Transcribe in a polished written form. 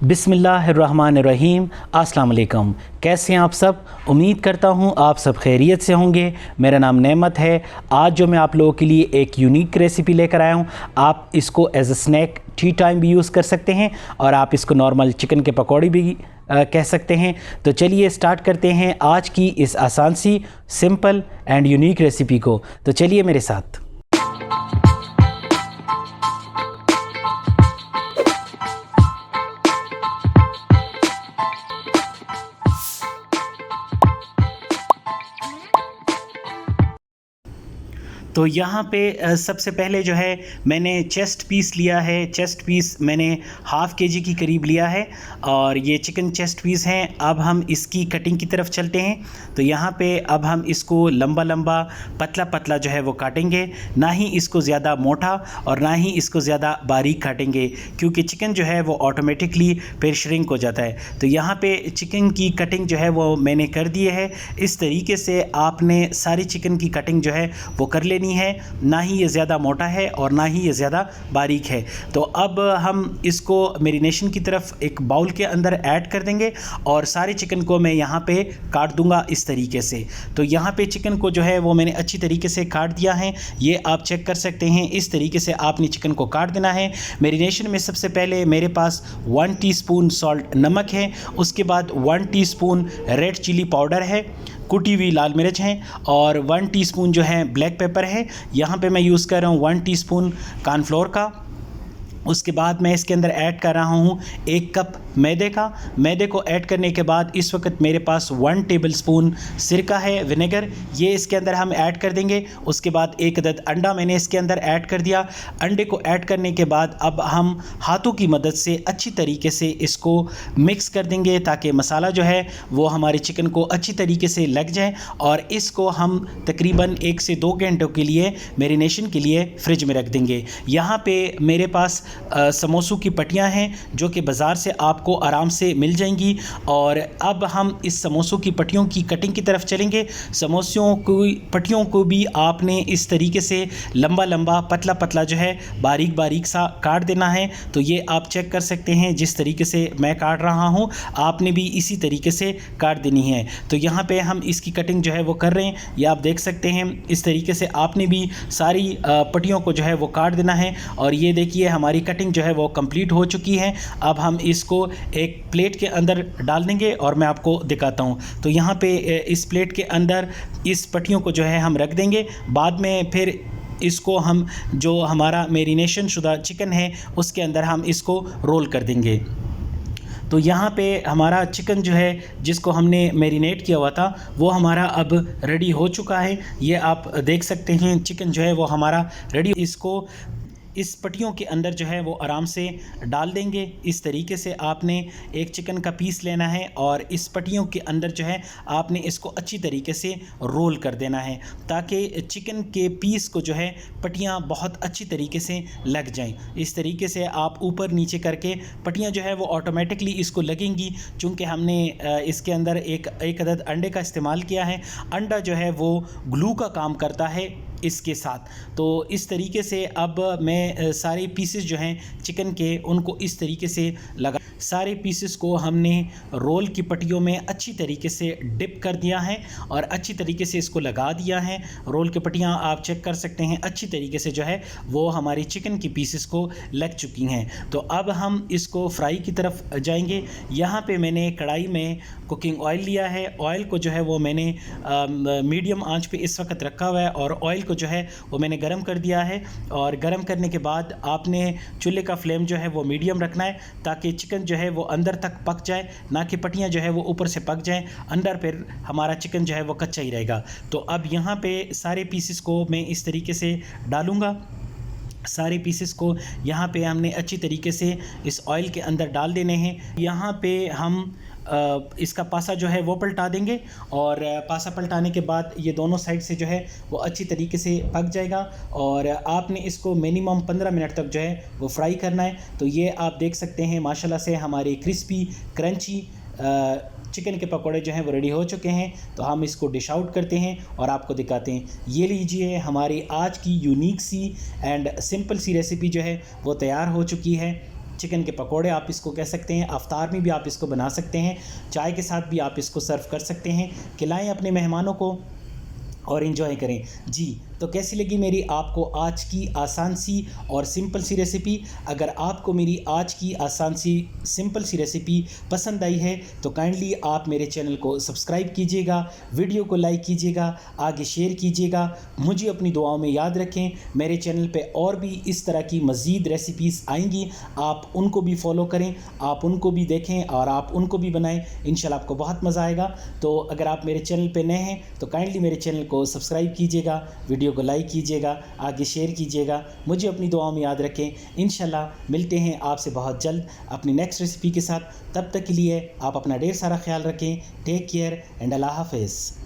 बिस्मिल्लाहिर्रहमानिर्रहीम। अस्सलाम वालेकुम। कैसे हैं आप सब? उम्मीद करता हूं आप सब खैरियत से होंगे। मेरा नाम नेमत है। आज जो मैं आप लोगों के लिए एक यूनिक रेसिपी लेकर आया हूं, आप इसको as a snack tea time भी यूज़ कर सकते हैं और आप इसको नॉर्मल चिकन के पकौड़े भी कह सकते हैं। तो चलिए स्टार्ट करते हैं आज की इस आसान सी सिंपल एंड यूनिक रेसिपी को। तो चलिए मेरे साथ। तो यहाँ पे सबसे पहले जो है मैंने चेस्ट पीस लिया है। चेस्ट पीस मैंने हाफ़ केजी की करीब लिया है और ये चिकन चेस्ट पीस हैं। अब हम इसकी कटिंग की तरफ चलते हैं। तो यहाँ पे अब हम इसको लंबा लंबा पतला पतला जो है वो काटेंगे, ना ही इसको ज़्यादा मोटा और ना ही इसको ज़्यादा बारीक काटेंगे, क्योंकि चिकन जो है वो ऑटोमेटिकली फिर श्रिंक हो जाता है। तो यहाँ पे चिकन की कटिंग जो है वो मैंने कर दी है। इस तरीके से आपने सारी चिकन की कटिंग जो है वो कर लेनी है। ना ही ये ज़्यादा मोटा है और ना ही ये ज़्यादा बारीक है। तो अब हम इसको मैरिनेशन की तरफ एक बाउल के अंदर ऐड कर देंगे और सारे चिकन को मैं यहाँ पे काट दूंगा इस तरीके से। तो यहाँ पे चिकन को जो है वो मैंने अच्छी तरीके से काट दिया है। ये आप चेक कर सकते हैं। इस तरीके से आपने चिकन को काट देना है। मैरिनेशन में सबसे पहले मेरे पास 1 टीस्पून सॉल्ट नमक है, उसके बाद 1 टीस्पून रेड चिली पाउडर है, कुटी हुई लाल मिर्च हैं और 1 टीस्पून जो है ब्लैक पेपर है। यहाँ पे मैं यूज़ कर रहा हूँ 1 टीस्पून कॉर्नफ्लोर का। उसके बाद मैं इसके अंदर ऐड कर रहा हूँ 1 कप मैदे को ऐड करने के बाद इस वक्त मेरे पास 1 टेबलस्पून सिरका है, विनेगर, ये इसके अंदर हम ऐड कर देंगे। उसके बाद 1 अदद अंडा मैंने इसके अंदर ऐड कर दिया। अंडे को ऐड करने के बाद अब हम हाथों की मदद से अच्छी तरीके से इसको मिक्स कर देंगे ताकि मसाला जो है वो हमारे चिकन को अच्छी तरीके से लग जाए और इसको हम तकरीबन 1 से 2 घंटों के लिए मैरिनेशन के लिए फ्रिज में रख देंगे। यहाँ पे मेरे पास समोसों की पट्टियाँ हैं जो कि बाज़ार से आपको आराम से मिल जाएंगी। और अब हम इस समोसों की पट्टियों की कटिंग की तरफ चलेंगे। समोसों की पट्टियों को भी आपने इस तरीके से लंबा लंबा पतला पतला जो है बारीक बारीक सा काट देना है। तो ये आप चेक कर सकते हैं, जिस तरीके से मैं काट रहा हूँ आपने भी इसी तरीके से काट देनी है। तो यहाँ पे हम इसकी कटिंग जो है वो कर रहे हैं, ये आप देख सकते हैं। इस तरीके से आपने भी सारी पट्टियों को जो है वो काट देना है। और ये देखिए हमारी कटिंग जो है वो कंप्लीट हो चुकी है। अब हम इसको एक प्लेट के अंदर डाल देंगे और मैं आपको दिखाता हूँ। तो यहाँ पे इस प्लेट के अंदर इस पट्टियों को जो है हम रख देंगे। बाद में फिर इसको हम जो हमारा मैरिनेशन शुदा चिकन है उसके अंदर हम इसको रोल कर देंगे। तो यहाँ पे हमारा चिकन जो है जिसको हमने मैरिनेट किया हुआ था वो हमारा अब रेडी हो चुका है। ये आप देख सकते हैं चिकन जो है वो हमारा रेडी। इसको इस पट्टियों के अंदर जो है वो आराम से डाल देंगे। इस तरीके से आपने एक चिकन का पीस लेना है और इस पट्टियों के अंदर जो है आपने इसको अच्छी तरीके से रोल कर देना है ताकि चिकन के पीस को जो है पट्टियाँ बहुत अच्छी तरीके से लग जाएं। इस तरीके से आप ऊपर नीचे करके पट्टियाँ जो है वो ऑटोमेटिकली इसको लगेंगी। चूँकि हमने इसके अंदर एक अदद अंडे का इस्तेमाल किया है। अंडा जो है वो ग्लू का काम करता है इसके साथ। तो इस तरीके से अब मैं सारे पीसेस जो हैं चिकन के उनको इस तरीके से लगा। सारे पीसेस को हमने रोल की पट्टियों में अच्छी तरीके से डिप कर दिया है और अच्छी तरीके से इसको लगा दिया है। रोल की पट्टियाँ आप चेक कर सकते हैं अच्छी तरीके से जो है वो हमारी चिकन की पीसेस को लग चुकी हैं। तो अब हम इसको फ्राई की तरफ जाएंगे। यहाँ पे मैंने कढ़ाई में कुकिंग ऑयल लिया है। ऑयल को जो है वो मैंने मीडियम आंच पे इस वक्त रखा हुआ है और ऑयल को जो है वो मैंने गरम कर दिया है। और गरम करने के बाद आपने चूल्हे का फ्लेम जो है वो मीडियम रखना है ताकि चिकन जो है वो अंदर तक पक जाए, ना कि पट्टियाँ जो है वो ऊपर से पक जाएं। अंदर फिर हमारा चिकन जो है वो कच्चा ही रहेगा। तो अब यहाँ पे सारे पीसेस को मैं इस तरीके से डालूँगा। सारे पीसेस को यहाँ पे हमने अच्छी तरीके से इस ऑयल के अंदर डाल देने हैं। यहाँ पे हम इसका पासा जो है वो पलटा देंगे और पासा पलटाने के बाद ये दोनों साइड से जो है वो अच्छी तरीके से पक जाएगा और आपने इसको मिनिमम 15 मिनट तक जो है वो फ्राई करना है। तो ये आप देख सकते हैं माशाल्लाह से हमारे क्रिस्पी क्रंची चिकन के पकौड़े जो हैं वो रेडी हो चुके हैं। तो हम इसको डिश आउट करते हैं और आपको दिखाते हैं। ये लीजिए हमारी आज की यूनिक सी एंड सिंपल सी रेसिपी जो है वो तैयार हो चुकी है। चिकन के पकोड़े आप इसको कह सकते हैं। अफ्तार में भी आप इसको बना सकते हैं, चाय के साथ भी आप इसको सर्व कर सकते हैं। खिलाएं अपने मेहमानों को और इन्जॉय करें। जी, तो कैसी लगी मेरी आपको आज की आसान सी और सिंपल सी रेसिपी? अगर आपको मेरी आज की आसान सी सिंपल सी रेसिपी पसंद आई है तो काइंडली आप मेरे चैनल को सब्सक्राइब कीजिएगा, वीडियो को लाइक कीजिएगा, आगे शेयर कीजिएगा। मुझे अपनी दुआओं में याद रखें। मेरे चैनल पे और भी इस तरह की मज़ीद रेसिपीज़ आएंगी, आप उनको भी फॉलो करें, आप उनको भी देखें और आप उनको भी बनाएं। इंशाल्लाह आपको बहुत मज़ा आएगा। तो अगर आप मेरे चैनल पे नए हैं तो काइंडली मेरे चैनल को सब्सक्राइब कीजिएगा, वीडियो को लाइक कीजिएगा, आगे शेयर कीजिएगा। मुझे अपनी दुआओं में याद रखें। इंशाल्लाह मिलते हैं आपसे बहुत जल्द अपनी नेक्स्ट रेसिपी के साथ। तब तक के लिए आप अपना ढेर सारा ख्याल रखें। टेक केयर एंड अल्लाह हाफ़िज़।